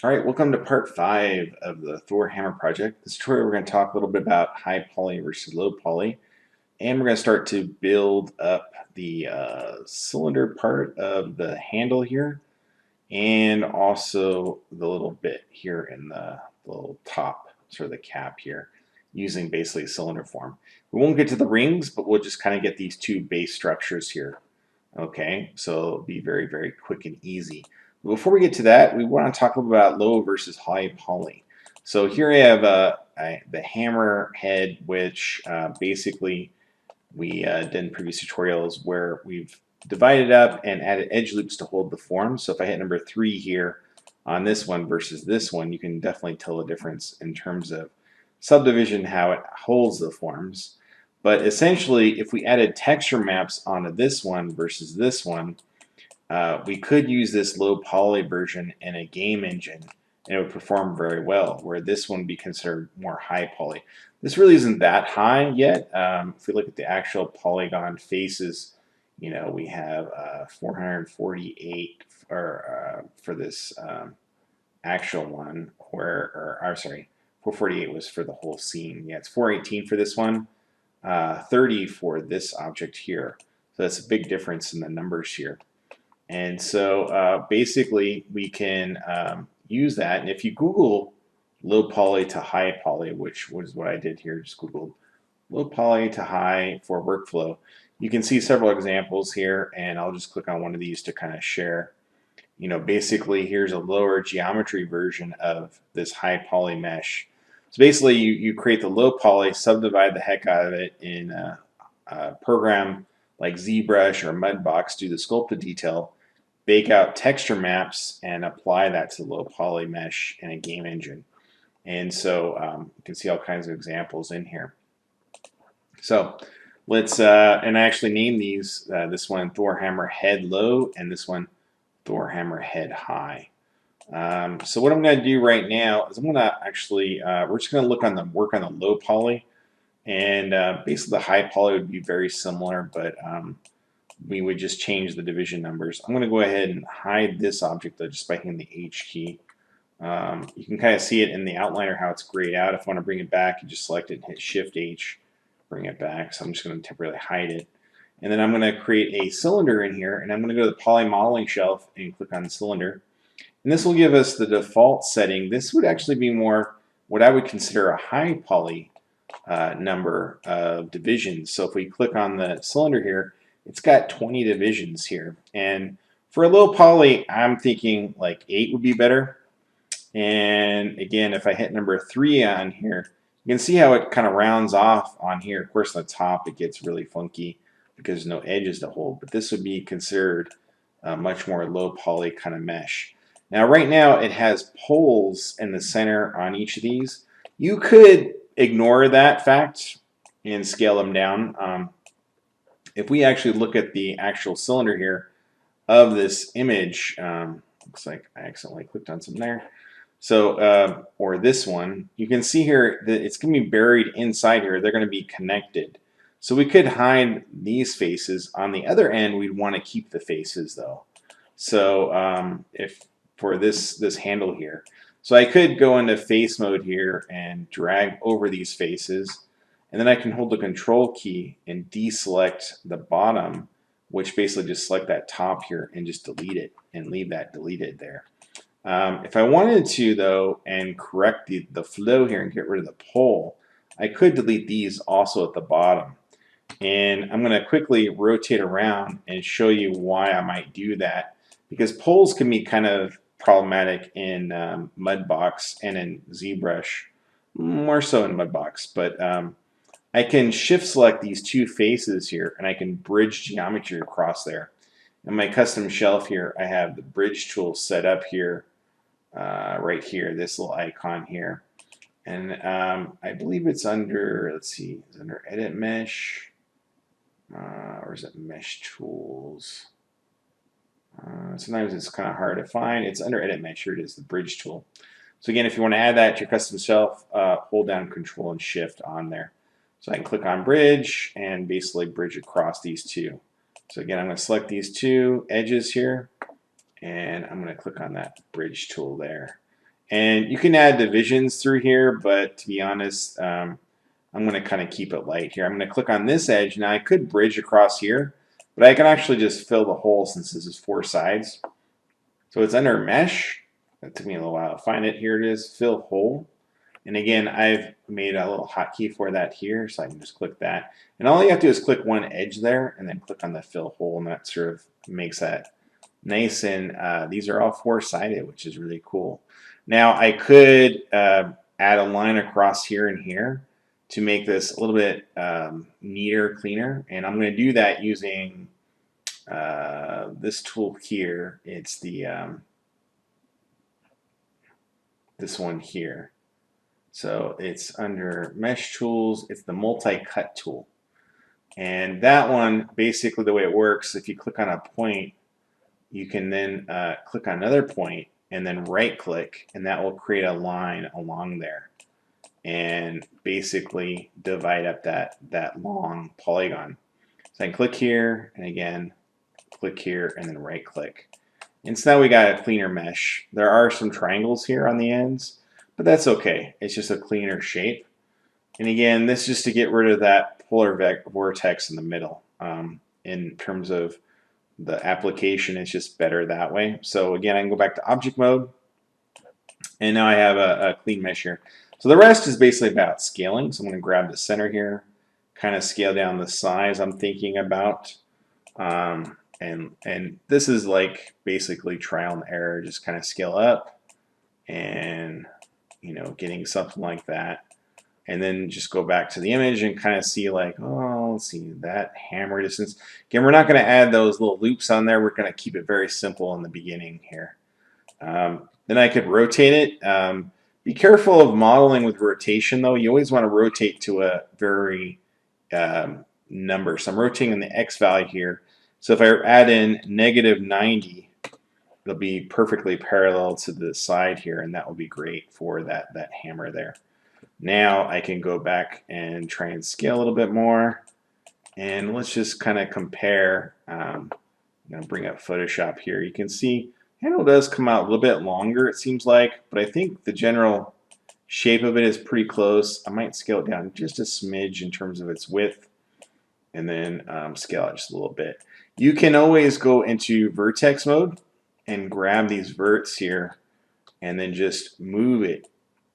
All right, welcome to part 5 of the Thor hammer project. This tutorial we're going to talk a little bit about high poly versus low poly, and we're going to start to build up the cylinder part of the handle here, and also the little bit here in the little top, sort of the cap here, using basically cylinder form. We won't get to the rings, but we'll just kind of get these two base structures here. Okay, so it'll be very, very quick and easy. Before we get to that, we want to talk a little about low versus high poly. So here I have the hammer head, which basically we did in previous tutorials where we've divided up and added edge loops to hold the form. So if I hit number 3 here on this one versus this one, you can definitely tell the difference in terms of subdivision, how it holds the forms. But essentially, if we added texture maps onto this one versus this one, we could use this low poly version in a game engine and it would perform very well, where this one would be considered more high poly. This really isn't that high yet. If we look at the actual polygon faces, you know, we have 448 for this actual one, I'm sorry, 448 was for the whole scene. Yeah, it's 418 for this one, 30 for this object here. So that's a big difference in the numbers here. And so basically we can use that. And if you Google low poly to high poly, which was what I did here, just Googled low poly to high for workflow, you can see several examples here. And I'll just click on one of these to kind of share. You know, basically here's a lower geometry version of this high poly mesh. So basically you create the low poly, subdivide the heck out of it in a program like ZBrush or Mudbox, do the sculpt to detail, bake out texture maps, and apply that to the low poly mesh in a game engine. And so you can see all kinds of examples in here. So let's, and I actually name these, this one Thor Hammer Head Low and this one Thor Hammer Head High. So what I'm going to do right now is I'm going to actually, we're just going to work on the low poly, and basically the high poly would be very similar, but we would just change the division numbers. I'm going to go ahead and hide this object though, just by hitting the H key. You can kind of see it in the outliner how it's grayed out. If I want to bring it back, you just select it and hit Shift H, bring it back. So I'm just going to temporarily hide it. And then I'm going to create a cylinder in here, and I'm going to go to the poly modeling shelf and click on cylinder. And this will give us the default setting. This would actually be more what I would consider a high poly number of divisions. So if we click on the cylinder here, it's got 20 divisions here. And for a low poly, I'm thinking like 8 would be better. And again, if I hit number 3 on here, you can see how it kind of rounds off on here. Of course, on the top, it gets really funky because there's no edges to hold. But this would be considered a much more low poly kind of mesh. Now, right now, it has poles in the center on each of these. You could ignore that fact and scale them down. If we actually look at the actual cylinder here of this image, looks like I accidentally clicked on something there. So, or this one, you can see here that it's going to be buried inside here. They're going to be connected. So we could hide these faces. On the other end, we'd want to keep the faces though. So if for this handle here, so I could go into face mode here and drag over these faces, and then I can hold the control key and deselect the bottom, which basically just select that top here and just delete it and leave that deleted there. If I wanted to though and correct the flow here and get rid of the pole, I could delete these also at the bottom. And I'm going to quickly rotate around and show you why I might do that, because poles can be kind of problematic in Mudbox and in ZBrush, more so in Mudbox. But I can shift select these two faces here and I can bridge geometry across there. In my custom shelf here, I have the bridge tool set up here, right here, this little icon here. And I believe it's under, let's see, it's under Edit Mesh, or is it Mesh Tools? Sometimes it's kind of hard to find. It's under Edit Mesh. Here it is, the Bridge tool. So again, if you want to add that to your custom shelf, hold down Control and Shift on there. So I can click on Bridge and basically bridge across these two. So again, I'm going to select these two edges here, and I'm going to click on that Bridge tool there. And you can add divisions through here, but to be honest, I'm going to kind of keep it light here. I'm going to click on this edge. Now I could bridge across here, but I can actually just fill the hole since this is 4 sides. So it's under mesh. That took me a little while to find it. Here it is, fill hole. And again, I've made a little hotkey for that here, so I can just click that. And all you have to do is click one edge there, and then click on the fill hole, and that sort of makes that nice. And these are all 4-sided, which is really cool. Now I could add a line across here and here to make this a little bit neater, cleaner. And I'm going to do that using this tool here. It's the this one here. So it's under mesh tools. It's the multi-cut tool. And that one, basically the way it works, if you click on a point, you can then click on another point and then right click, and that will create a line along there and basically divide up that long polygon. So I can click here, and again click here, and then right click. And so now we got a cleaner mesh. There are some triangles here on the ends, but that's okay. It's just a cleaner shape. And again, this is just to get rid of that polar vortex in the middle. In terms of the application, it's just better that way. So again, I can go back to object mode, and now I have a clean mesh here. So the rest is basically about scaling. So I'm going to grab the center here, kind of scale down the size I'm thinking about. And this is like basically trial and error, just kind of scale up and, you know, getting something like that. And then just go back to the image and kind of see like, oh, let's see, that hammer distance. Again, we're not going to add those little loops on there. We're going to keep it very simple in the beginning here. Then I could rotate it. Be careful of modeling with rotation, though. You always want to rotate to a very number. So I'm rotating in the X value here. So if I add in -90, it'll be perfectly parallel to the side here, and that will be great for that hammer there. Now I can go back and try and scale a little bit more, and let's just kind of compare. I'm going to bring up Photoshop here. You can see handle does come out a little bit longer, it seems like, but I think the general shape of it is pretty close. I might scale it down just a smidge in terms of its width, and then scale it just a little bit. You can always go into vertex mode and grab these verts here and then just move it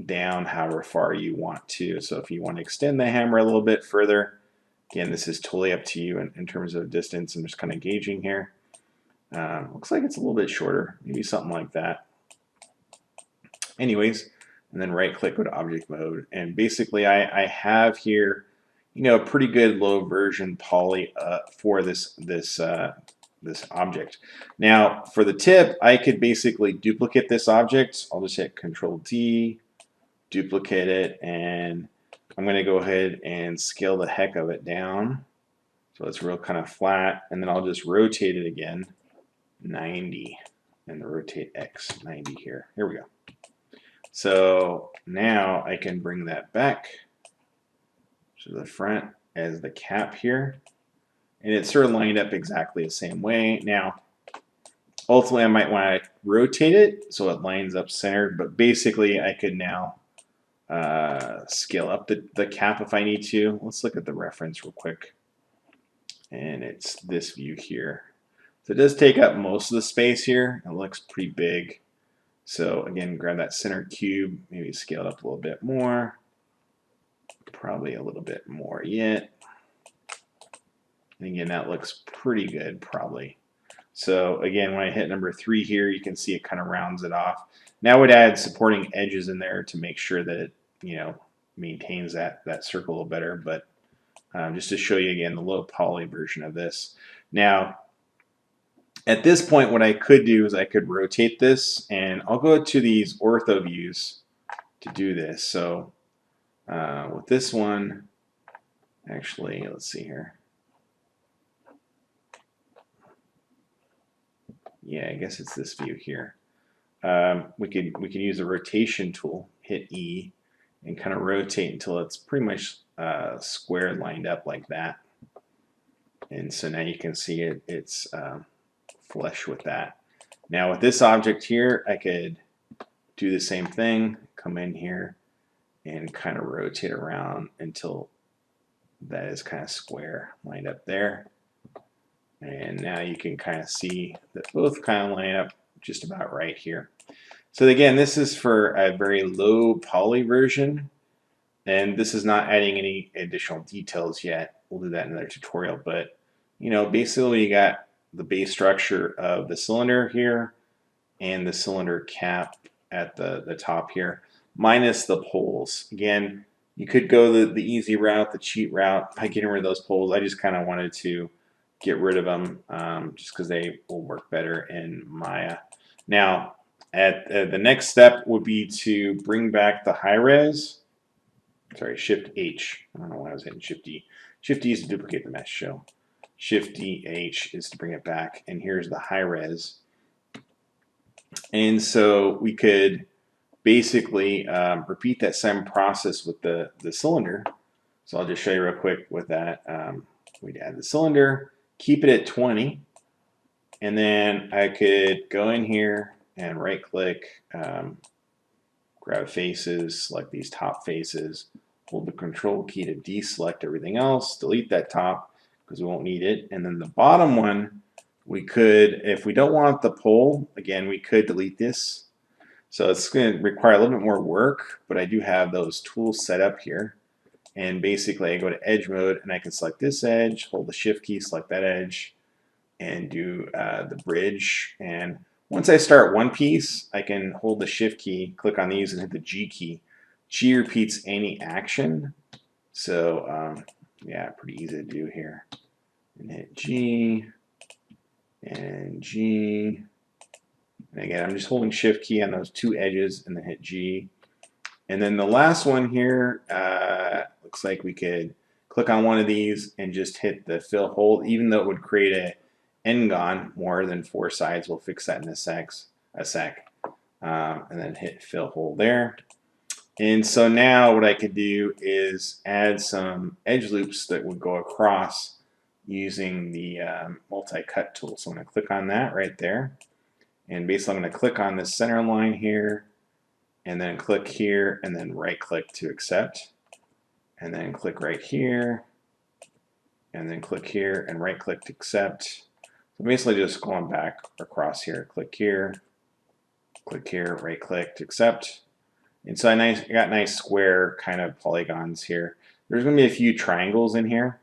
down however far you want to. So if you want to extend the hammer a little bit further, again, this is totally up to you in terms of distance. I'm just kind of gauging here. Looks like it's a little bit shorter, maybe something like that. Anyways, and then right click, go to object mode, and basically I have here, you know, a pretty good low version poly for this object. Now for the tip, I could basically duplicate this object. I'll just hit Control D, duplicate it, and I'm going to go ahead and scale the heck of it down so it's real kind of flat, and then I'll just rotate it again 90, and the rotate X 90 here. Here we go. So now I can bring that back to the front as the cap here, and it's sort of lined up exactly the same way. Now ultimately I might want to rotate it so it lines up centered, but basically I could now scale up the cap if I need to. Let's look at the reference real quick, and it's this view here. So it does take up most of the space here. It looks pretty big. So again, grab that center cube, maybe scale it up a little bit more, probably a little bit more yet. And again, that looks pretty good probably. So again, when I hit number 3 here, you can see it kind of rounds it off. Now I would add supporting edges in there to make sure that it, you know, maintains that circle a little better. But just to show you again the low poly version of this. Now at this point, what I could do is I could rotate this, and I'll go to these ortho views to do this. So with this one, actually, let's see here. Yeah, I guess it's this view here. We can use the rotation tool, hit E, and kind of rotate until it's pretty much square lined up like that. And so now you can see it's flush with that. Now with this object here, I could do the same thing, come in here and kind of rotate around until that is kind of square lined up there. And now you can kind of see that both kind of line up just about right here. So again, this is for a very low poly version, and this is not adding any additional details yet. We'll do that in another tutorial, but basically you got the base structure of the cylinder here and the cylinder cap at the top here, minus the poles. Again, you could go the easy route, the cheat route by getting rid of those poles. I just kind of wanted to get rid of them just because they will work better in Maya. Now, the next step would be to bring back the high res. Sorry, Shift H. I don't know why I was hitting Shift D. Shift D is to duplicate the mesh show. Shift D H is to bring it back, and here's the high res. And so we could basically repeat that same process with the cylinder. So I'll just show you real quick with that. We'd add the cylinder, keep it at 20, and then I could go in here and right click, grab faces, select these top faces, hold the control key to deselect everything else, delete that top because we won't need it, and then the bottom one, we could, if we don't want the pole, again, we could delete this. So it's going to require a little bit more work, but I do have those tools set up here. And basically I go to edge mode and I can select this edge, hold the shift key, select that edge, and do the bridge. And once I start one piece, I can hold the shift key, click on these, and hit the G key. G repeats any action. So yeah, pretty easy to do here. And hit G, and G. And again, I'm just holding shift key on those two edges and then hit G. And then the last one here, looks like we could click on one of these and just hit the fill hold, even though it would create a n-gon more than 4 sides. We'll fix that in a sec. And then hit fill hold there. And so now what I could do is add some edge loops that would go across using the multi-cut tool. So I'm going to click on that right there. And basically I'm going to click on this center line here, and then click here, and then right click to accept. And then click right here, and then click here, and right click to accept. So basically just going back across here, click here, right click to accept. And so I got nice square kind of polygons here. There's going to be a few triangles in here,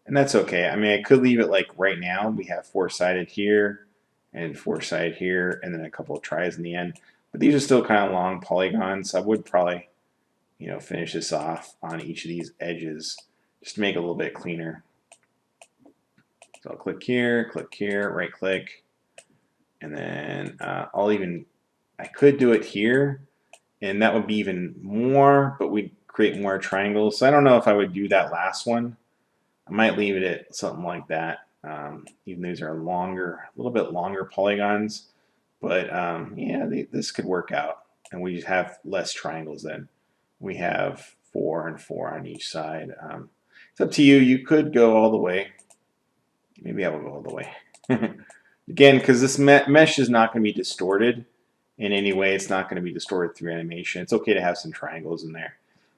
and that's okay. I mean, I could leave it like right now. We have 4-sided here, and 4-sided here, and then a couple of tries in the end. But these are still kind of long polygons. So I would probably, finish this off on each of these edges just to make it a little bit cleaner. So I'll click here, right click, and then I could do it here, and that would be even more, but we'd create more triangles. So I don't know if I would do that last one. I might leave it at something like that. Even these are longer, a little bit longer polygons, but yeah, this could work out, and we have less triangles then. We have 4 and 4 on each side. It's up to you. You could go all the way. Maybe I will go all the way. Again, because this mesh is not going to be distorted in any way. It's not going to be distorted through animation. It's okay to have some triangles in there.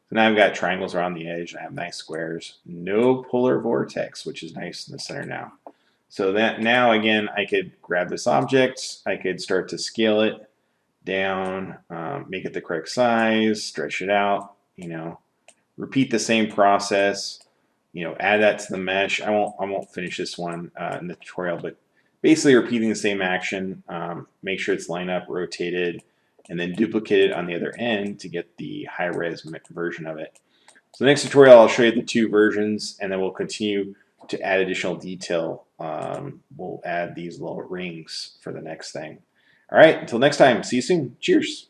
So now I've got triangles around the edge. I have nice squares. No polar vortex, which is nice in the center now. So that now, again, I could grab this object. I could start to scale it down, make it the correct size, stretch it out, repeat the same process, add that to the mesh. I won't finish this one in the tutorial, but basically repeating the same action, make sure it's lined up, rotated, and then duplicate it on the other end to get the high-res version of it. So the next tutorial, I'll show you the 2 versions, and then we'll continue to add additional detail. We'll add these little rings for the next thing. All right, until next time, see you soon. Cheers.